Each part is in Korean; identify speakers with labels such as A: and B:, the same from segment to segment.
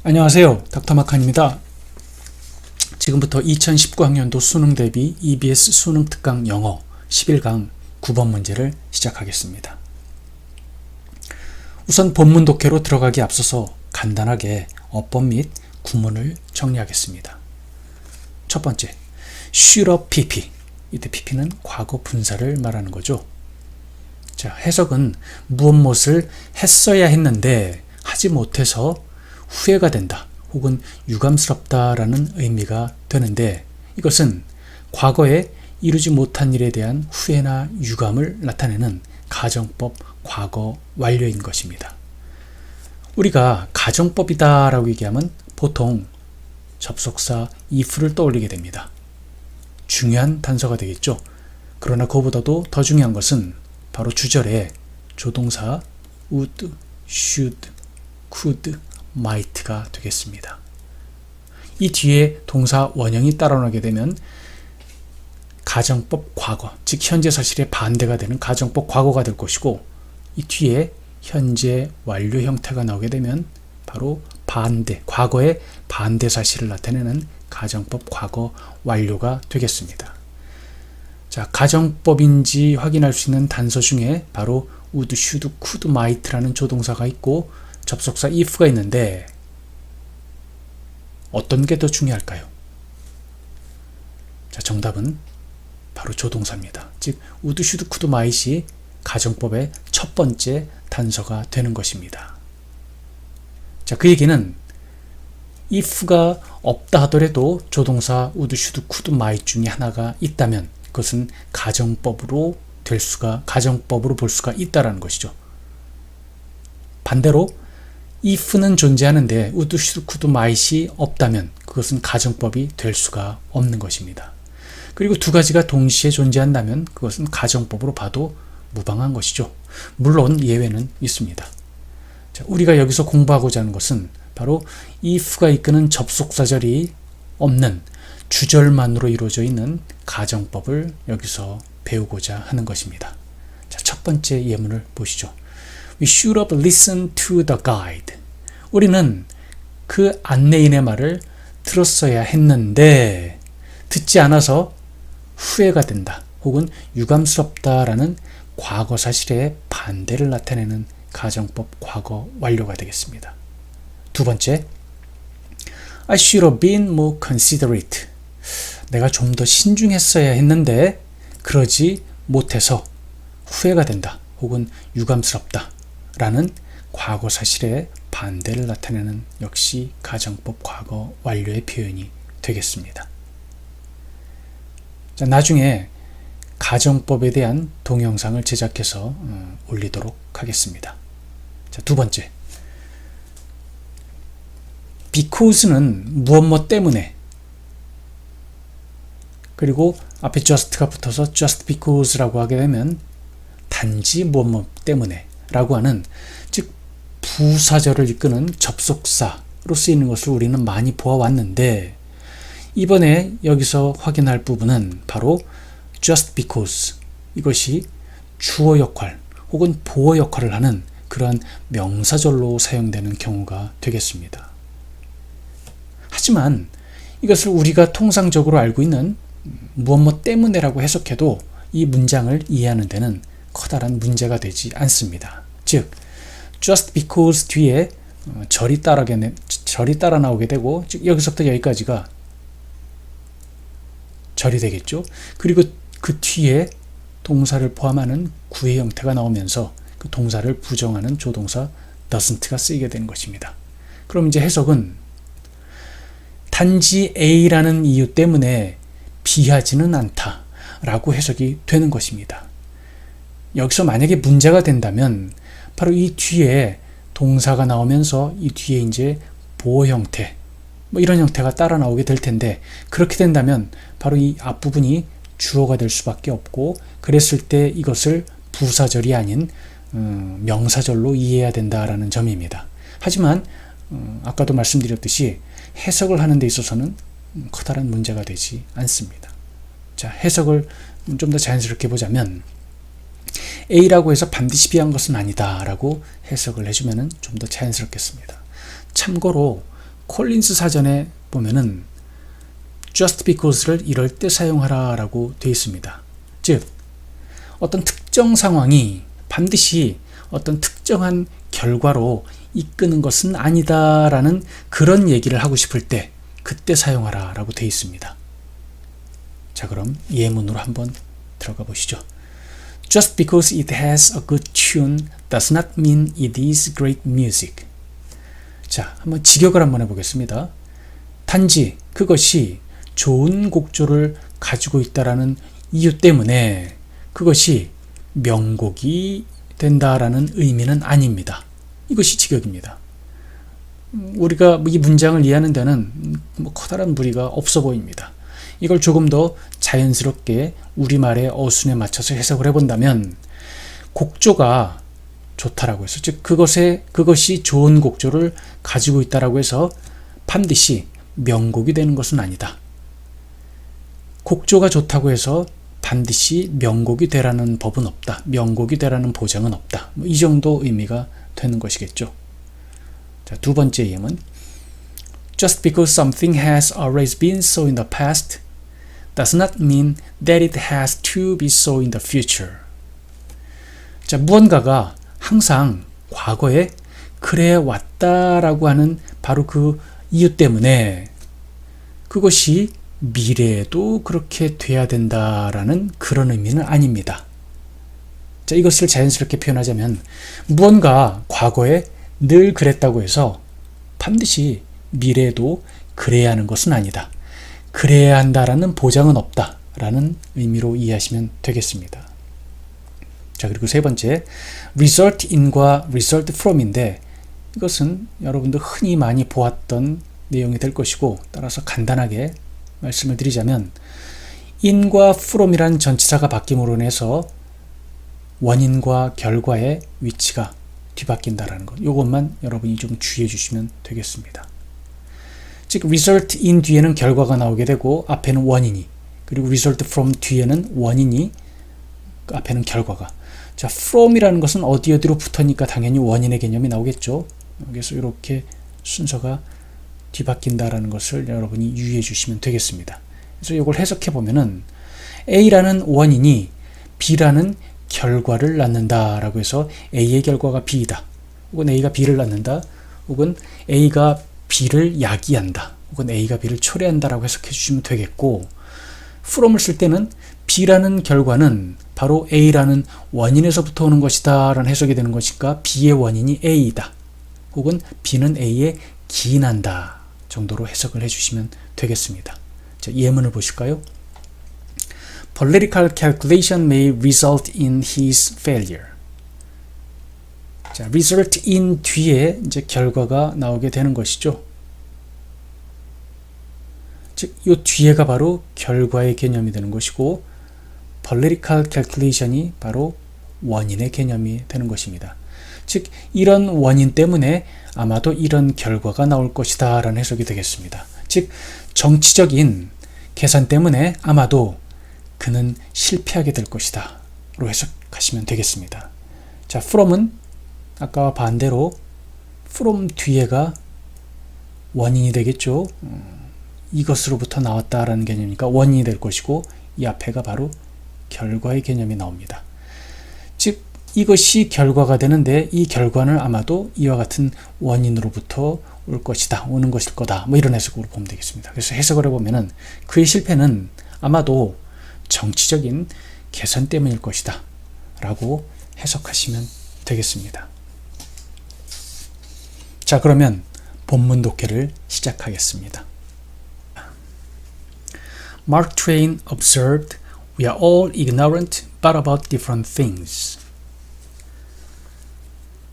A: 안녕하세요. 닥터마칸입니다. 지금부터 2019학년도 수능 대비 EBS 수능 특강 영어 11강 9번 문제를 시작하겠습니다. 우선 본문 독해로 들어가기 앞서서 간단하게 어법 및 구문을 정리하겠습니다. 첫 번째, should have PP. 이때 PP는 과거 분사를 말하는 거죠. 자, 해석은 무엇을 했어야 했는데 하지 못해서 후회가 된다 혹은 유감스럽다라는 의미가 되는데, 이것은 과거에 이루지 못한 일에 대한 후회나 유감을 나타내는 가정법 과거 완료인 것입니다. 우리가 가정법이다 라고 얘기하면 보통 접속사 if를 떠올리게 됩니다. 중요한 단서가 되겠죠. 그러나 그보다도 더 중요한 것은 바로 주절에 조동사 would, should, could, might가 되겠습니다. 이 뒤에 동사 원형이 따라오게 되면 가정법 과거, 즉 현재 사실의 반대가 되는 가정법 과거가 될 것이고, 이 뒤에 현재 완료 형태가 나오게 되면 바로 반대, 과거의 반대 사실을 나타내는 가정법 과거 완료가 되겠습니다. 자, 가정법인지 확인할 수 있는 단서 중에 바로 would, should, could, might라는 조동사가 있고 접속사 if가 있는데 어떤 게 더 중요할까요? 자, 정답은 바로 조동사입니다. 즉 would, should, could, might이 가정법의 첫 번째 단서가 되는 것입니다. 자, 그 얘기는 if가 없다 하더라도 조동사 would, should, could, might 중에 하나가 있다면 그것은 가정법으로 볼 수가 있다라는 것이죠. 반대로 if는 존재하는데 would, should, could, might이 없다면 그것은 가정법이 될 수가 없는 것입니다. 그리고 두 가지가 동시에 존재한다면 그것은 가정법으로 봐도 무방한 것이죠. 물론 예외는 있습니다. 자, 우리가 여기서 공부하고자 하는 것은 바로 if가 이끄는 접속사절이 없는 주절만으로 이루어져 있는 가정법을 여기서 배우고자 하는 것입니다. 자, 첫 번째 예문을 보시죠. We should have listened to the guide. 우리는 그 안내인의 말을 들었어야 했는데 듣지 않아서 후회가 된다 혹은 유감스럽다라는 과거 사실의 반대를 나타내는 가정법 과거 완료가 되겠습니다. 두 번째, I should have been more considerate. 내가 좀 더 신중했어야 했는데 그러지 못해서 후회가 된다 혹은 유감스럽다 라는 과거 사실의 반대를 나타내는 역시 가정법 과거 완료의 표현이 되겠습니다. 자, 나중에 가정법에 대한 동영상을 제작해서 올리도록 하겠습니다. 자, 두 번째, because는 무엇 때문에, 그리고 앞에 just가 붙어서 just because라고 하게 되면 단지 무엇 때문에 라고 하는, 즉 부사절을 이끄는 접속사로 쓰이는 것을 우리는 많이 보아왔는데, 이번에 여기서 확인할 부분은 바로 just because, 이것이 주어 역할 혹은 보어 역할을 하는 그러한 명사절로 사용되는 경우가 되겠습니다. 하지만 이것을 우리가 통상적으로 알고 있는 무엇 때문에라고 해석해도 이 문장을 이해하는 데는 커다란 문제가 되지 않습니다. 즉 just because 뒤에 절이 따라 나오게 되고, 즉 여기서부터 여기까지가 절이 되겠죠. 그리고 그 뒤에 동사를 포함하는 구의 형태가 나오면서 그 동사를 부정하는 조동사 doesn't가 쓰이게 되는 것입니다. 그럼 이제 해석은 단지 A라는 이유 때문에 B하지는 않다 라고 해석이 되는 것입니다. 여기서 만약에 문제가 된다면 바로 이 뒤에 동사가 나오면서 이 뒤에 이제 보어 형태, 이런 형태가 따라 나오게 될 텐데, 그렇게 된다면 바로 이 앞부분이 주어가 될 수밖에 없고, 그랬을 때 이것을 부사절이 아닌 명사절로 이해해야 된다라는 점입니다. 하지만 아까도 말씀드렸듯이 해석을 하는 데 있어서는 커다란 문제가 되지 않습니다. 자, 해석을 좀 더 자연스럽게 보자면 A라고 해서 반드시 B한 것은 아니다 라고 해석을 해주면 좀 더 자연스럽겠습니다. 참고로 콜린스 사전에 보면은 just because를 이럴 때 사용하라 라고 되어 있습니다. 즉 어떤 특정 상황이 반드시 어떤 특정한 결과로 이끄는 것은 아니다 라는 그런 얘기를 하고 싶을 때 그때 사용하라 라고 되어 있습니다. 자, 그럼 예문으로 한번 들어가 보시죠. Just because it has a good tune does not mean it is great music. 자, 한번 직역을 한번 해보겠습니다. 단지 그것이 좋은 곡조를 가지고 있다라는 이유 때문에 그것이 명곡이 된다라는 의미는 아닙니다. 이것이 직역입니다. 우리가 이 문장을 이해하는 데는 커다란 무리가 없어 보입니다. 이걸 조금 더 자연스럽게 우리말의 어순에 맞춰서 해석을 해본다면 곡조가 좋다라고 해서 즉 그것이 좋은 곡조를 가지고 있다라고 해서 반드시 명곡이 되는 것은 아니다. 곡조가 좋다고 해서 반드시 명곡이 되라는 법은 없다. 명곡이 되라는 보장은 없다. 이 정도 의미가 되는 것이겠죠. 자, 두 번째 예문. Just because something has always been so in the past does not mean that it has to be so in the future. 자, 무언가가 항상 과거에 그래 왔다라고 하는 바로 그 이유 때문에 그것이 미래에도 그렇게 돼야 된다라는 그런 의미는 아닙니다. 자, 이것을 자연스럽게 표현하자면 무언가 과거에 늘 그랬다고 해서 반드시 미래에도 그래야 하는 것은 아니다. 그래야 한다라는 보장은 없다라는 의미로 이해하시면 되겠습니다. 자, 그리고 세 번째, result in과 result from인데 이것은 여러분도 흔히 많이 보았던 내용이 될 것이고 따라서 간단하게 말씀을 드리자면 in과 from이란 전치사가 바뀜으로 인해서 원인과 결과의 위치가 뒤바뀐다라는 것. 이것만 여러분이 좀 주의해 주시면 되겠습니다. 즉 result in 뒤에는 결과가 나오게 되고 앞에는 원인이, 그리고 result from 뒤에는 원인이, 앞에는 결과가. 자, from이라는 것은 어디로 붙으니까 당연히 원인의 개념이 나오겠죠. 그래서 이렇게 순서가 뒤바뀐다라는 것을 여러분이 유의해 주시면 되겠습니다. 그래서 이걸 해석해 보면은 A라는 원인이 B라는 결과를 낳는다라고 해서 A의 결과가 B이다. 혹은 A가 B를 낳는다. 혹은 A가 B를 야기한다. 혹은 A가 B를 초래한다라고 해석해 주시면 되겠고, from을 쓸 때는 B라는 결과는 바로 A라는 원인에서부터 오는 것이다 라는 해석이 되는 것이니까 B의 원인이 A이다. 혹은 B는 A에 기인한다 정도로 해석을 해주시면 되겠습니다. 자, 예문을 보실까요? Political calculation may result in his failure. 자, result in 뒤에 이제 결과가 나오게 되는 것이죠. 즉, 이 뒤에가 바로 결과의 개념이 되는 것이고, political calculation이 바로 원인의 개념이 되는 것입니다. 즉, 이런 원인 때문에 아마도 이런 결과가 나올 것이다 라는 해석이 되겠습니다. 즉, 정치적인 계산 때문에 아마도 그는 실패하게 될 것이다 로 해석하시면 되겠습니다. 자, from은 아까와 반대로 from 뒤에가 원인이 되겠죠. 이것으로부터 나왔다라는 개념이니까 원인이 될 것이고, 이 앞에가 바로 결과의 개념이 나옵니다. 즉, 이것이 결과가 되는데 이 결과는 아마도 이와 같은 원인으로부터 올 것이다, 오는 것일 거다, 뭐 이런 해석으로 보면 되겠습니다. 그래서 해석을 해보면은 그의 실패는 아마도 정치적인 계산 때문일 것이다 라고 해석하시면 되겠습니다. 자, 그러면 본문 독해를 시작하겠습니다. Mark Twain observed, "We are all ignorant but about different things."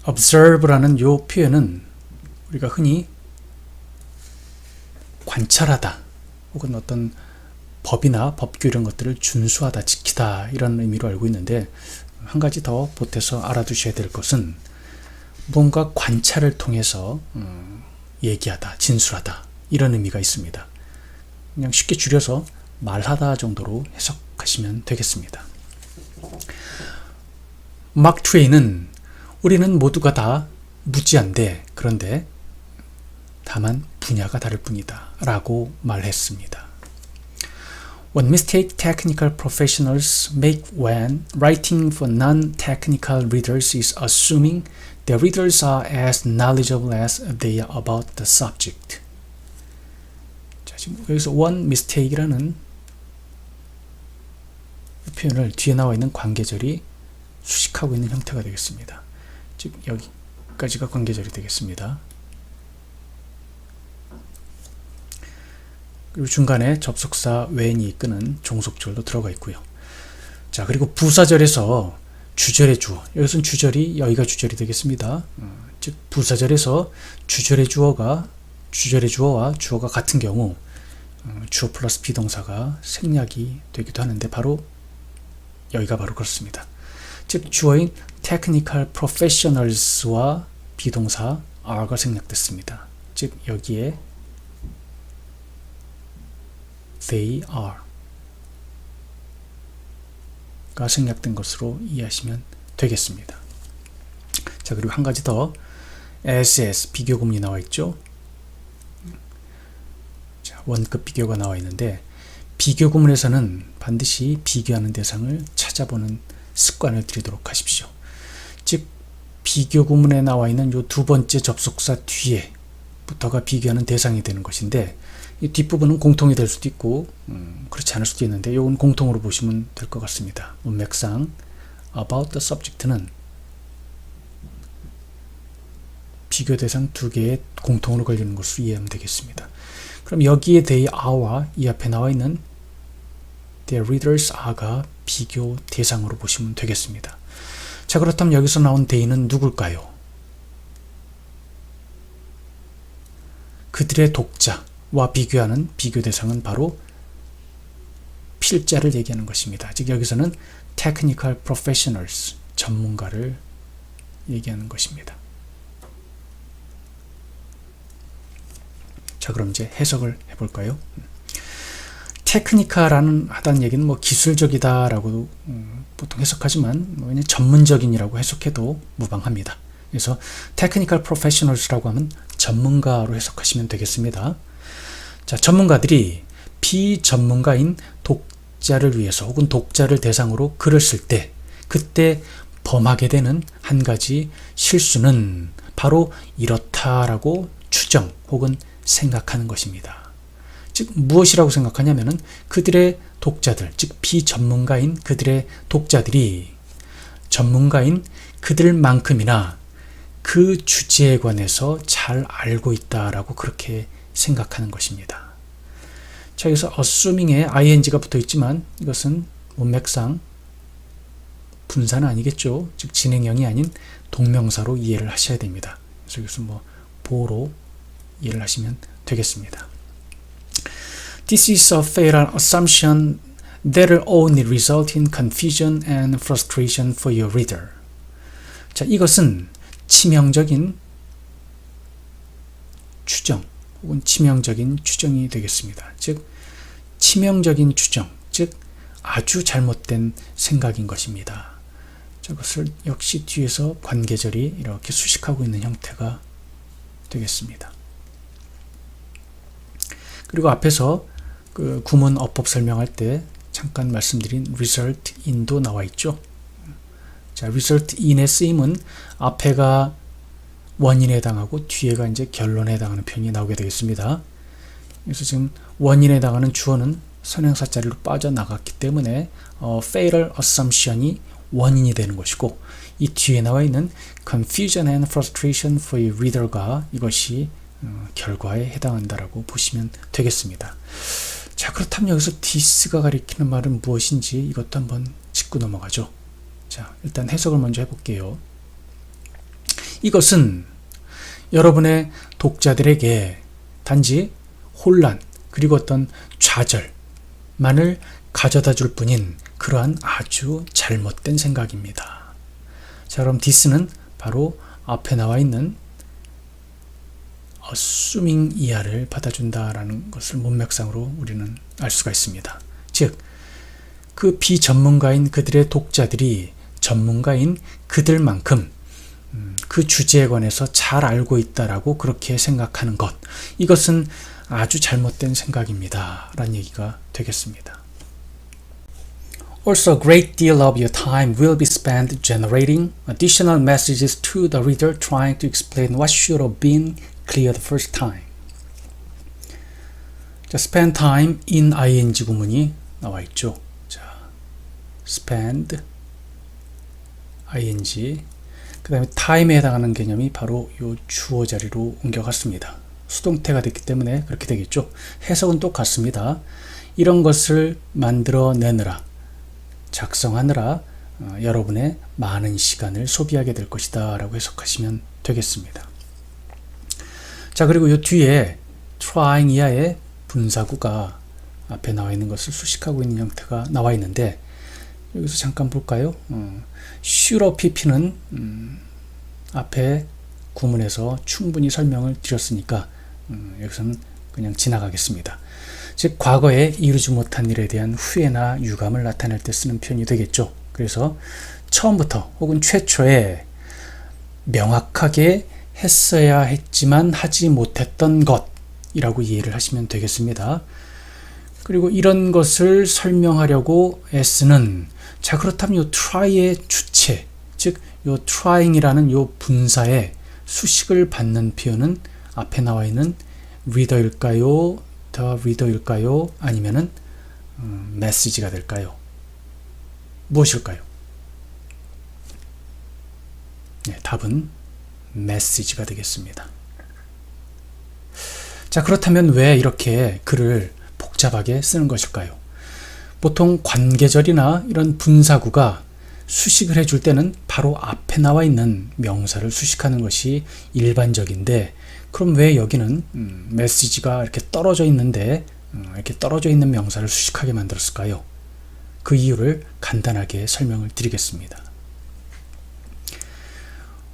A: observe라는 이 표현은 우리가 흔히 관찰하다 혹은 어떤 법이나 법규 이런 것들을 준수하다, 지키다 이런 의미로 알고 있는데, 한 가지 더 보태서 알아두셔야 될 것은 뭔가 관찰을 통해서 얘기하다, 진술하다 이런 의미가 있습니다. 그냥 쉽게 줄여서 말하다 정도로 해석하시면 되겠습니다. 마크 트웨인은 우리는 모두가 다 무지한데, 그런데 다만 분야가 다를 뿐이다 라고 말했습니다. One mistake technical professionals make when writing for non-technical readers is assuming the readers are as knowledgeable as they are about the subject. 자, 지금 여기서 one mistake라는 표현을 뒤에 나와 있는 관계절이 수식하고 있는 형태가 되겠습니다. 즉 여기까지가 관계절이 되겠습니다. 그리고 중간에 접속사 when 이끄는 종속절도 들어가 있고요. 자, 그리고 부사절에서 주절의 주어, 여기서는 주절이 여기가 주절이 되겠습니다. 즉 부사절에서 주절의 주어와 주어가 같은 경우 주어 플러스 비동사가 생략이 되기도 하는데 바로 여기가 바로 그렇습니다. 즉 주어인 technical professionals와 비동사 are가 생략됐습니다. 즉 여기에 they are가 생략된 것으로 이해하시면 되겠습니다. 자, 그리고 한 가지 더 SS 비교구문이 나와 있죠. 자, 원급 비교가 나와 있는데 비교구문에서는 반드시 비교하는 대상을 찾아보는 습관을 들이도록 하십시오. 즉 비교구문에 나와 있는 이 두 번째 접속사 뒤에부터가 비교하는 대상이 되는 것인데 이 뒷부분은 공통이 될 수도 있고 그렇지 않을 수도 있는데 이건 공통으로 보시면 될 것 같습니다. 문맥상 about the subject는 비교 대상 두 개의 공통으로 걸리는 것으로 이해하면 되겠습니다. 그럼 여기에 they are와 이 앞에 나와 있는 the readers are가 비교 대상으로 보시면 되겠습니다. 자, 그렇다면 여기서 나온 they는 누굴까요? 그들의 독자와 비교하는 비교 대상은 바로 필자를 얘기하는 것입니다. 즉 여기서는 technical professionals, 전문가를 얘기하는 것입니다. 자, 그럼 이제 해석을 해볼까요? 테크니카라는 하다는 얘기는 뭐 기술적이다라고 보통 해석하지만 그냥 전문적인이라고 해석해도 무방합니다. 그래서 technical professionals라고 하면 전문가로 해석하시면 되겠습니다. 자, 전문가들이 비전문가인 독자를 위해서 혹은 독자를 대상으로 글을 쓸 때 그때 범하게 되는 한 가지 실수는 바로 이렇다라고 추정 혹은 생각하는 것입니다. 즉 무엇이라고 생각하냐면은 그들의 독자들, 즉 비전문가인 그들의 독자들이 전문가인 그들만큼이나 그 주제에 관해서 잘 알고 있다라고 그렇게 생각하는 것입니다. 자, 여기서 assuming에 ing가 붙어 있지만 이것은 문맥상 분사는 아니겠죠. 즉 진행형이 아닌 동명사로 이해를 하셔야 됩니다. 그래서 여기서 뭐 보로 이해를 하시면 되겠습니다. This is a fatal assumption that will only result in confusion and frustration for your reader. 자, 이것은 치명적인 추정 혹은 치명적인 추정이 되겠습니다. 즉 치명적인 추정, 즉 아주 잘못된 생각인 것입니다. 저것을 역시 뒤에서 관계절이 이렇게 수식하고 있는 형태가 되겠습니다. 그리고 앞에서 그 구문 어법 설명할 때 잠깐 말씀드린 result in도 나와 있죠. 자, result in의 쓰임은 앞에가 원인에 해당하고 뒤에가 이제 결론에 해당하는 표현이 나오게 되겠습니다. 그래서 지금 원인에 해당하는 주어는 선행사 자리로 빠져나갔기 때문에 fatal assumption이 원인이 되는 것이고 이 뒤에 나와 있는 confusion and frustration for your reader가 이것이 결과에 해당한다라고 보시면 되겠습니다. 자, 그렇다면 여기서 this가 가리키는 말은 무엇인지 이것도 한번 짚고 넘어가죠. 자, 일단 해석을 먼저 해볼게요. 이것은 여러분의 독자들에게 단지 혼란 그리고 어떤 좌절만을 가져다 줄 뿐인 그러한 아주 잘못된 생각입니다. 자, 그럼 this는 바로 앞에 나와 있는 assuming 이하를 받아준다라는 것을 문맥상으로 우리는 알 수가 있습니다. 즉, 그 비전문가인 그들의 독자들이 전문가인 그들만큼 그 주제에 관해서 잘 알고 있다라고 그렇게 생각하는 것. 이것은 아주 잘못된 생각입니다. 라는 얘기가 되겠습니다. Also, a great deal of your time will be spent generating additional messages to the reader trying to explain what should have been clear the first time. 자, spend time in ing 구문이 나와 있죠. 자, spend ing 그 다음에 time에 해당하는 개념이 바로 이 주어 자리로 옮겨갔습니다. 수동태가 됐기 때문에 그렇게 되겠죠. 해석은 똑같습니다. 이런 것을 만들어내느라 작성하느라 여러분의 많은 시간을 소비하게 될 것이다 라고 해석하시면 되겠습니다. 자, 그리고 이 뒤에 trying 이하의 분사구가 앞에 나와 있는 것을 수식하고 있는 형태가 나와 있는데 여기서 잠깐 볼까요? should pp는 앞에 구문에서 충분히 설명을 드렸으니까 여기서는 그냥 지나가겠습니다. 즉 과거에 이루지 못한 일에 대한 후회나 유감을 나타낼 때 쓰는 표현이 되겠죠. 그래서 처음부터 혹은 최초에 명확하게 했어야 했지만 하지 못했던 것이라고 이해를 하시면 되겠습니다. 그리고 이런 것을 설명하려고 애쓰는 자 그렇다면 이 try의 주체 즉 이 trying이라는 이 분사의 수식을 받는 표현은 앞에 나와 있는 reader일까요? the reader일까요? 아니면은 message가 될까요? 무엇일까요? 네, 답은 message가 되겠습니다. 자, 그렇다면 왜 이렇게 글을 복잡하게 쓰는 것일까요? 보통 관계절이나 이런 분사구가 수식을 해줄 때는 바로 앞에 나와 있는 명사를 수식하는 것이 일반적인데 그럼 왜 여기는 메시지가 이렇게 떨어져 있는데 이렇게 떨어져 있는 명사를 수식하게 만들었을까요? 그 이유를 간단하게 설명을 드리겠습니다.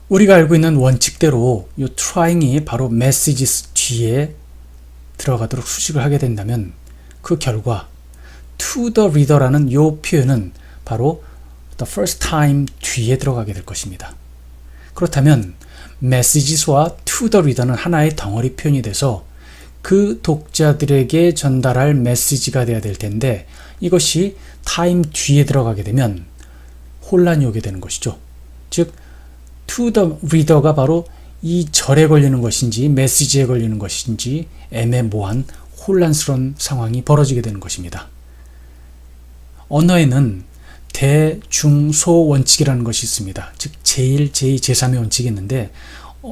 A: 우리가 알고 있는 원칙대로 이 trying이 바로 messages 뒤에 들어가도록 수식을 하게 된다면 그 결과 to the reader라는 이 표현은 바로 the first time 뒤에 들어가게 될 것입니다. 그렇다면 messages와 to the reader는 하나의 덩어리 표현이 돼서 그 독자들에게 전달할 메시지가 돼야 될 텐데 이것이 time 뒤에 들어가게 되면 혼란이 오게 되는 것이죠. 즉 to the reader가 바로 이 절에 걸리는 것인지 메시지에 걸리는 것인지 애매모호한 혼란스러운 상황이 벌어지게 되는 것입니다. 언어에는 대, 중, 소 원칙이라는 것이 있습니다. 즉 제1, 제2, 제3의 원칙이 있는데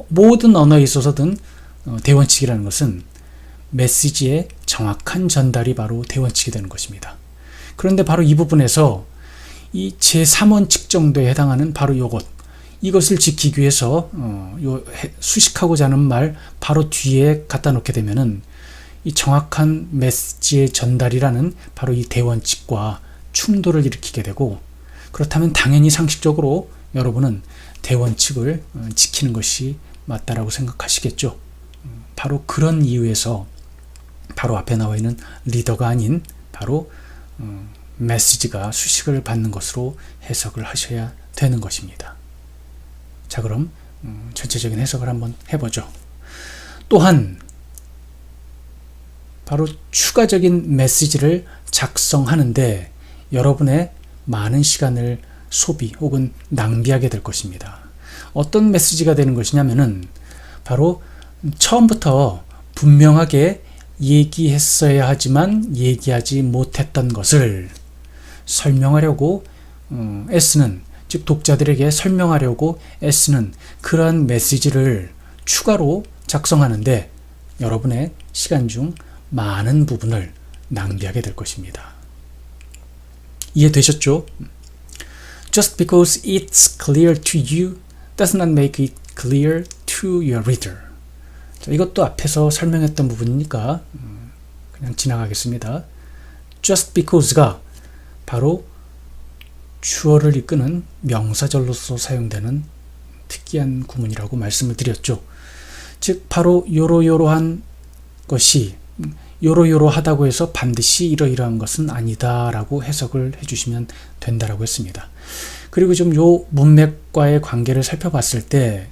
A: 모든 언어에 있어서든 대원칙이라는 것은 메시지의 정확한 전달이 바로 대원칙이 되는 것입니다. 그런데 바로 이 부분에서 이 제3원칙 정도에 해당하는 바로 이것을 지키기 위해서 수식하고자 하는 말 바로 뒤에 갖다 놓게 되면은 이 정확한 메시지의 전달이라는 바로 이 대원칙과 충돌을 일으키게 되고 그렇다면 당연히 상식적으로 여러분은 대원칙을 지키는 것이 맞다라고 생각하시겠죠. 바로 그런 이유에서 바로 앞에 나와 있는 리더가 아닌 바로 메시지가 수식을 받는 것으로 해석을 하셔야 되는 것입니다. 자, 그럼 전체적인 해석을 한번 해보죠. 또한 바로 추가적인 메시지를 작성하는데 여러분의 많은 시간을 소비 혹은 낭비하게 될 것입니다. 어떤 메시지가 되는 것이냐면은 바로 처음부터 분명하게 얘기했어야 하지만 얘기하지 못했던 것을 설명하려고 애쓰는 즉 독자들에게 설명하려고 애쓰는 그러한 메시지를 추가로 작성하는데 여러분의 시간 중 많은 부분을 낭비하게 될 것입니다. 이해되셨죠? Just because it's clear to you does not make it clear to your reader. 자, 이것도 앞에서 설명했던 부분이니까 그냥 지나가겠습니다. Just because가 바로 주어를 이끄는 명사절로서 사용되는 특이한 구문이라고 말씀을 드렸죠. 즉 바로 요러요러한 것이 요러요러하다고 해서 반드시 이러이러한 것은 아니다라고 해석을 해주시면 된다라고 했습니다. 그리고 좀 요 문맥과의 관계를 살펴봤을 때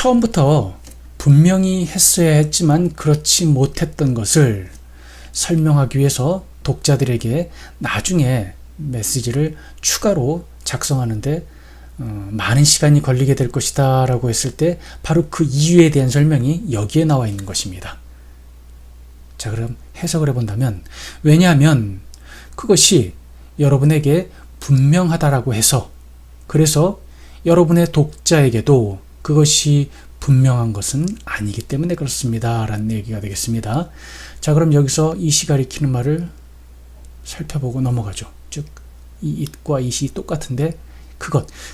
A: 처음부터 분명히 했어야 했지만 그렇지 못했던 것을 설명하기 위해서 독자들에게 나중에 메시지를 추가로 작성하는데 많은 시간이 걸리게 될 것이다 라고 했을 때 바로 그 이유에 대한 설명이 여기에 나와 있는 것입니다. 자, 그럼 해석을 해본다면, 왜냐하면 그것이 여러분에게 분명하다라고 해서, 그래서 여러분의 독자에게도 그것이 분명한 것은 아니기 때문에 그렇습니다 라는 얘기가 되겠습니다. 자, 그럼 여기서 이시 가리키는 말을 살펴보고 넘어가죠. 즉 이 it과 it이 똑같은데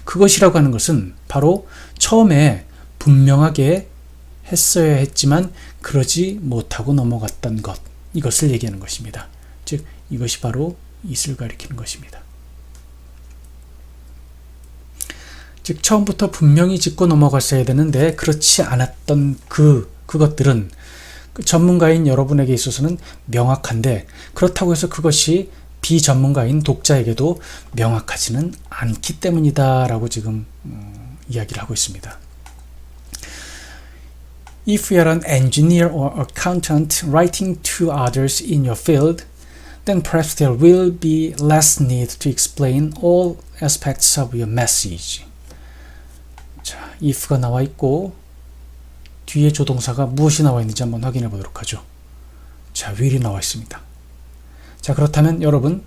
A: 그것이라고 하는 것은 바로 처음에 분명하게 했어야 했지만 그러지 못하고 넘어갔던 것, 이것을 얘기하는 것입니다. 즉 이것이 바로 it을 가리키는 것입니다. 즉 처음부터 분명히 짚고 넘어갔어야 되는데 그렇지 않았던 그것들은 그 전문가인 여러분에게 있어서는 명확한데, 그렇다고 해서 그것이 비전문가인 독자에게도 명확하지는 않기 때문이다 라고 지금 이야기를 하고 있습니다. If you are an engineer or accountant writing to others in your field, then perhaps there will be less need to explain all aspects of your message. 자, if가 나와 있고 뒤에 조동사가 무엇이 나와 있는지 한번 확인해 보도록 하죠. 자, will이 나와 있습니다. 자, 그렇다면 여러분,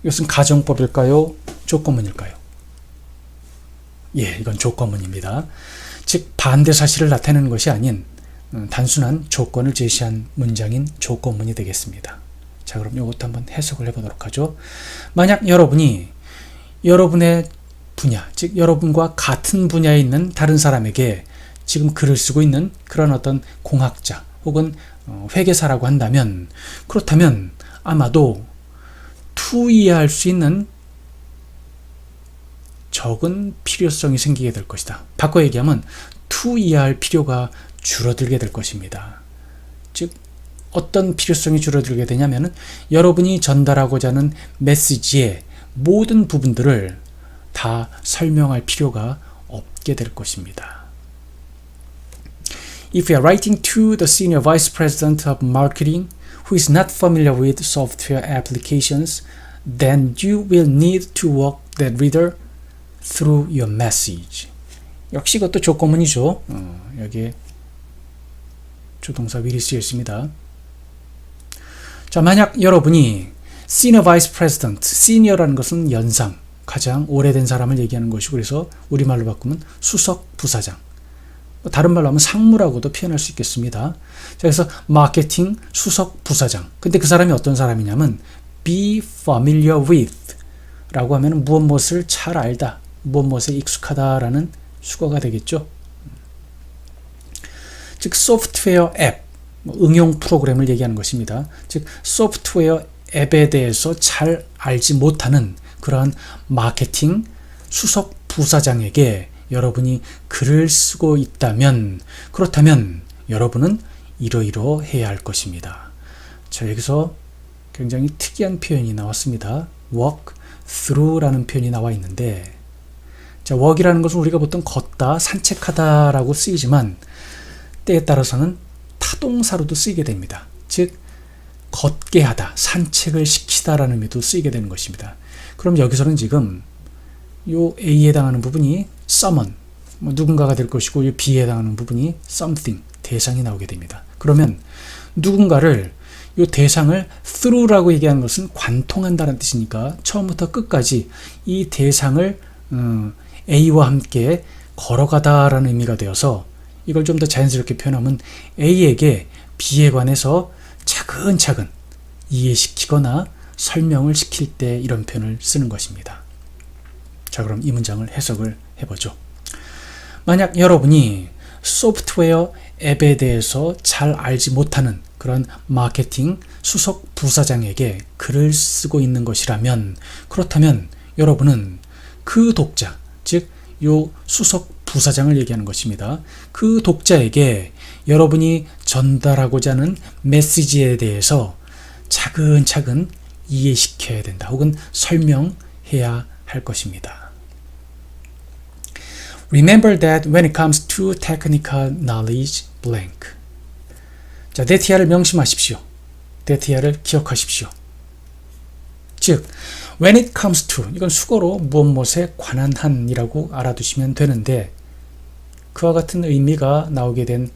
A: 이것은 가정법일까요? 조건문일까요? 예, 이건 조건문입니다. 즉 반대 사실을 나타내는 것이 아닌 단순한 조건을 제시한 문장인 조건문이 되겠습니다. 자, 그럼 이것도 한번 해석을 해보도록 하죠. 만약 여러분이 여러분의 분야, 즉 여러분과 같은 분야에 있는 다른 사람에게 지금 글을 쓰고 있는 그런 어떤 공학자 혹은 회계사라고 한다면, 그렇다면 아마도 to 이해할 수 있는 적은 필요성이 생기게 될 것이다. 바꿔 얘기하면 to 이해할 필요가 줄어들게 될 것입니다. 즉 어떤 필요성이 줄어들게 되냐면 여러분이 전달하고자 하는 메시지의 모든 부분들을 다 설명할 필요가 없게 될 것입니다. If you are writing to the senior vice president of marketing who is not familiar with software applications, then you will need to walk that reader through your message. 역시 이것도 조건문이죠. 여기에 조동사 will이 쓰여 있습니다. 자, 만약 여러분이 senior vice president, senior라는 것은 연상, 가장 오래된 사람을 얘기하는 것이고, 그래서 우리말로 바꾸면 수석 부사장, 다른 말로 하면 상무라고도 표현할 수 있겠습니다. 자, 그래서 마케팅 수석 부사장. 근데 그 사람이 어떤 사람이냐면 be familiar with 라고 하면 무엇을 잘 알다, 무엇에 익숙하다 라는 수거가 되겠죠. 즉 소프트웨어 앱, 응용 프로그램을 얘기하는 것입니다. 즉 소프트웨어 앱에 대해서 잘 알지 못하는 그러한 마케팅 수석 부사장에게 여러분이 글을 쓰고 있다면, 그렇다면 여러분은 이러이러해야 할 것입니다. 자, 여기서 굉장히 특이한 표현이 나왔습니다. walk through라는 표현이 나와 있는데, 자, walk이라는 것은 우리가 보통 걷다, 산책하다 라고 쓰이지만 때에 따라서는 타동사로도 쓰이게 됩니다. 즉 걷게 하다, 산책을 시키다 라는 의미도 쓰이게 되는 것입니다. 그럼 여기서는 지금 요 A에 해당하는 부분이 someone, 누군가가 될 것이고, 요 B에 해당하는 부분이 something, 대상이 나오게 됩니다. 그러면 누군가를, 요 대상을 through라고 얘기하는 것은 관통한다는 뜻이니까 처음부터 끝까지 이 대상을 A와 함께 걸어가다라는 의미가 되어서, 이걸 좀 더 자연스럽게 표현하면 A에게 B에 관해서 차근차근 이해시키거나 설명을 시킬 때 이런 표현을 쓰는 것입니다. 자, 그럼 이 문장을 해석을 해보죠. 만약 여러분이 소프트웨어 앱에 대해서 잘 알지 못하는 그런 마케팅 수석 부사장에게 글을 쓰고 있는 것이라면, 그렇다면 여러분은 그 독자, 즉 요 수석 부사장을 얘기하는 것입니다. 그 독자에게 여러분이 전달하고자 하는 메시지에 대해서 차근차근 이해시켜야 된다, 혹은 설명해야 할 것입니다. Remember that when it comes to technical knowledge, blank. 자, that야를 명심하십시오. that야를 기억하십시오. 즉, when it comes to, 이건 수거로 무엇에 관한 한이라고 알아두시면 되는데, 그와 같은 의미가 나오게 된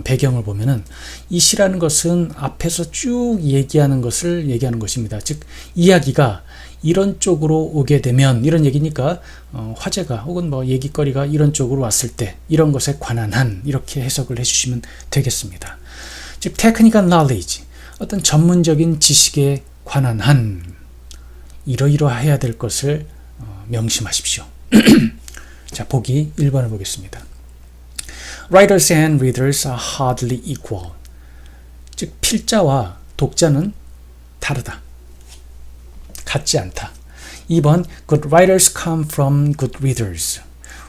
A: 배경을 보면은 이 시라는 것은 앞에서 쭉 얘기하는 것을 얘기하는 것입니다. 즉, 이야기가 이런 쪽으로 오게 되면, 이런 얘기니까 화제가 혹은 뭐 얘기거리가 이런 쪽으로 왔을 때 이런 것에 관한 한, 이렇게 해석을 해주시면 되겠습니다. 즉, technical knowledge, 어떤 전문적인 지식에 관한 한, 이러이러해야 될 것을 명심하십시오. 자, 보기 1번을 보겠습니다. Writers and readers are hardly equal. 즉, 필자와 독자는 다르다. 같지 않다. 2번, good writers come from good readers.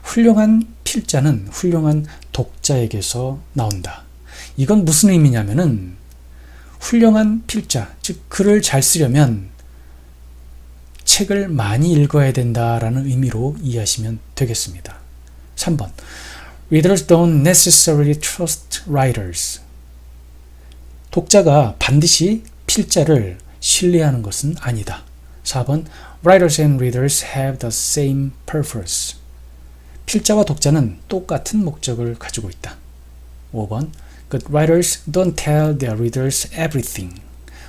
A: 훌륭한 필자는 훌륭한 독자에게서 나온다. 이건 무슨 의미냐면은 훌륭한 필자, 즉 글을 잘 쓰려면 책을 많이 읽어야 된다라는 의미로 이해하시면 되겠습니다. 3번, readers don't necessarily trust writers. 독자가 반드시 필자를 신뢰하는 것은 아니다. 4번, writers and readers have the same purpose. 필자와 독자는 똑같은 목적을 가지고 있다. 5번, good writers don't tell their readers everything.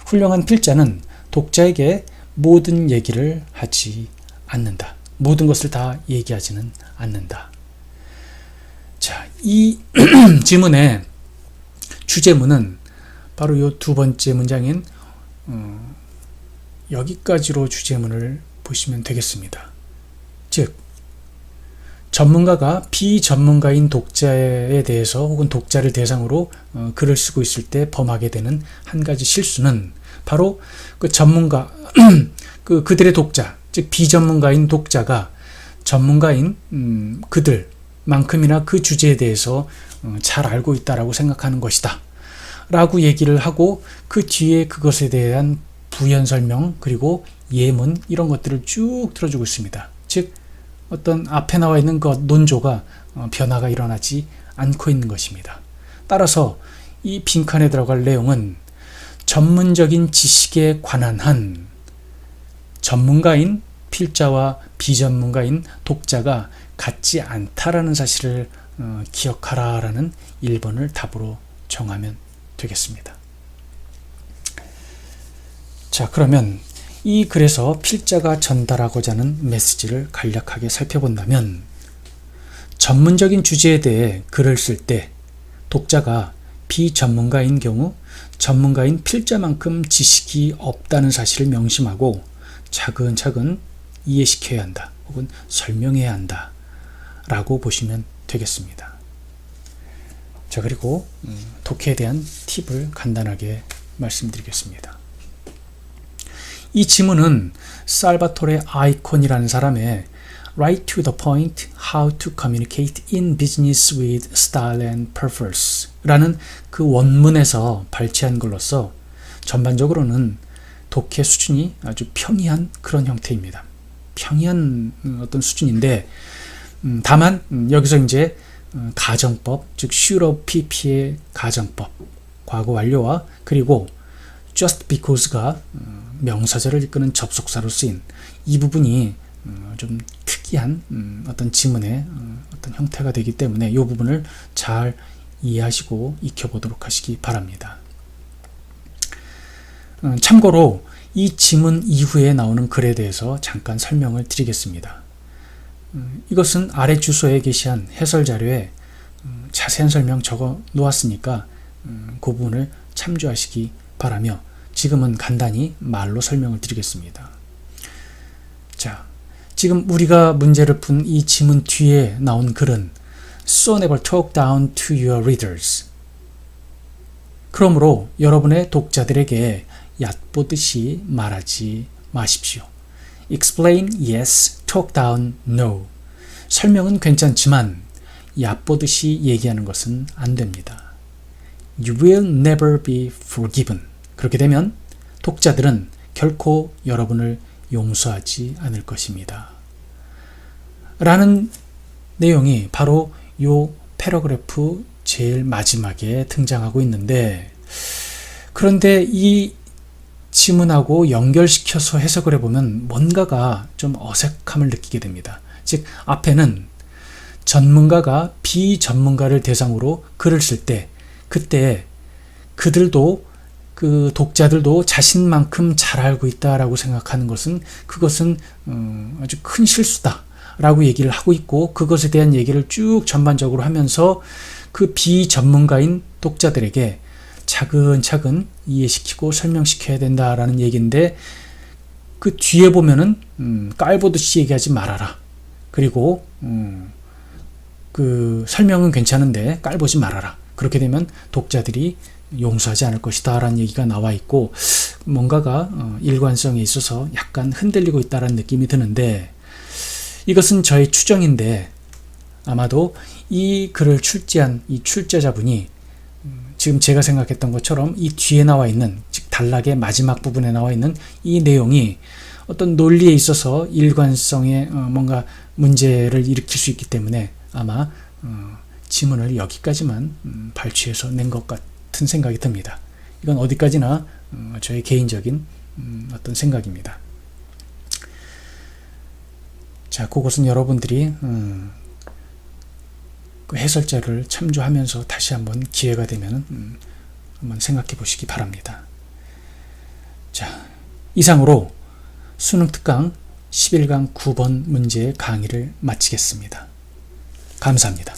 A: 훌륭한 필자는 독자에게 모든 얘기를 하지 않는다. 모든 것을 다 얘기하지는 않는다. 자, 이 지문의 주제문은 바로 이 두 번째 문장인 여기까지로 주제문을 보시면 되겠습니다. 즉, 전문가가 비전문가인 독자에 대해서 혹은 독자를 대상으로 글을 쓰고 있을 때 범하게 되는 한 가지 실수는 바로 그 전문가, 그들의 독자, 즉 비전문가인 독자가 전문가인 그들만큼이나 그 주제에 대해서 잘 알고 있다라고 생각하는 것이다 라고 얘기를 하고, 그 뒤에 그것에 대한 부연 설명 그리고 예문, 이런 것들을 쭉 들어주고 있습니다. 즉, 어떤 앞에 나와 있는 것 논조가 변화가 일어나지 않고 있는 것입니다. 따라서 이 빈칸에 들어갈 내용은 전문적인 지식에 관한 한, 전문가인 필자와 비전문가인 독자가 같지 않다라는 사실을 기억하라라는 1번을 답으로 정하면 되겠습니다. 자, 그러면 이 글에서 필자가 전달하고자 하는 메시지를 간략하게 살펴본다면, 전문적인 주제에 대해 글을 쓸 때 독자가 비전문가인 경우 전문가인 필자만큼 지식이 없다는 사실을 명심하고 차근차근 이해시켜야 한다 혹은 설명해야 한다 라고 보시면 되겠습니다. 자, 그리고 독해에 대한 팁을 간단하게 말씀드리겠습니다. 이 지문은 살바토레 아이콘이라는 사람의 Right to the point, how to communicate in business with style and purpose 라는 그 원문에서 발췌한 걸로서 전반적으로는 독해 수준이 아주 평이한 그런 형태입니다. 평이한 어떤 수준인데, 다만 여기서 이제 가정법, 즉 슈러 PP의 가정법, 과거 완료와 그리고 just because가 명사절을 이끄는 접속사로 쓰인 이 부분이 좀 특이한 어떤 지문의 어떤 형태가 되기 때문에 이 부분을 잘 이해하시고 익혀보도록 하시기 바랍니다. 참고로 이 지문 이후에 나오는 글에 대해서 잠깐 설명을 드리겠습니다. 이것은 아래 주소에 게시한 해설 자료에 자세한 설명 적어 놓았으니까 그 부분을 참조하시기 바라며, 지금은 간단히 말로 설명을 드리겠습니다. 자, 지금 우리가 문제를 푼 이 지문 뒤에 나온 글은 So never talk down to your readers. 그러므로 여러분의 독자들에게 얕보듯이 말하지 마십시오. Explain yes, talk down no. 설명은 괜찮지만 얕보듯이 얘기하는 것은 안 됩니다. You will never be forgiven. 그렇게 되면 독자들은 결코 여러분을 용서하지 않을 것입니다. 라는 내용이 바로 요 패러그래프 제일 마지막에 등장하고 있는데, 그런데 이 지문하고 연결시켜서 해석을 해보면 뭔가가 좀 어색함을 느끼게 됩니다. 즉, 앞에는 전문가가 비전문가를 대상으로 글을 쓸 때, 그때 그들도, 그 독자들도 자신만큼 잘 알고 있다라고 생각하는 것은, 그것은 아주 큰 실수다 라고 얘기를 하고 있고, 그것에 대한 얘기를 쭉 전반적으로 하면서 그 비전문가인 독자들에게 차근차근 이해시키고 설명시켜야 된다라는 얘기인데, 그 뒤에 보면은 깔보듯이 얘기하지 말아라. 그리고 그 설명은 괜찮은데 깔보지 말아라. 그렇게 되면 독자들이 용서하지 않을 것이다 라는 얘기가 나와 있고, 뭔가가 일관성에 있어서 약간 흔들리고 있다는 느낌이 드는데, 이것은 저의 추정인데 아마도 이 글을 출제한 이 출제자분이 지금 제가 생각했던 것처럼 이 뒤에 나와 있는, 즉 단락의 마지막 부분에 나와 있는 이 내용이 어떤 논리에 있어서 일관성에 뭔가 문제를 일으킬 수 있기 때문에 아마 지문을 여기까지만 발췌해서 낸 것 같은 생각이 듭니다. 이건 어디까지나 저의 개인적인 어떤 생각입니다. 자, 그것은 여러분들이 그 해설자를 참조하면서 다시 한번 기회가 되면 한번 생각해 보시기 바랍니다. 자, 이상으로 수능 특강 11강 9번 문제의 강의를 마치겠습니다. 감사합니다.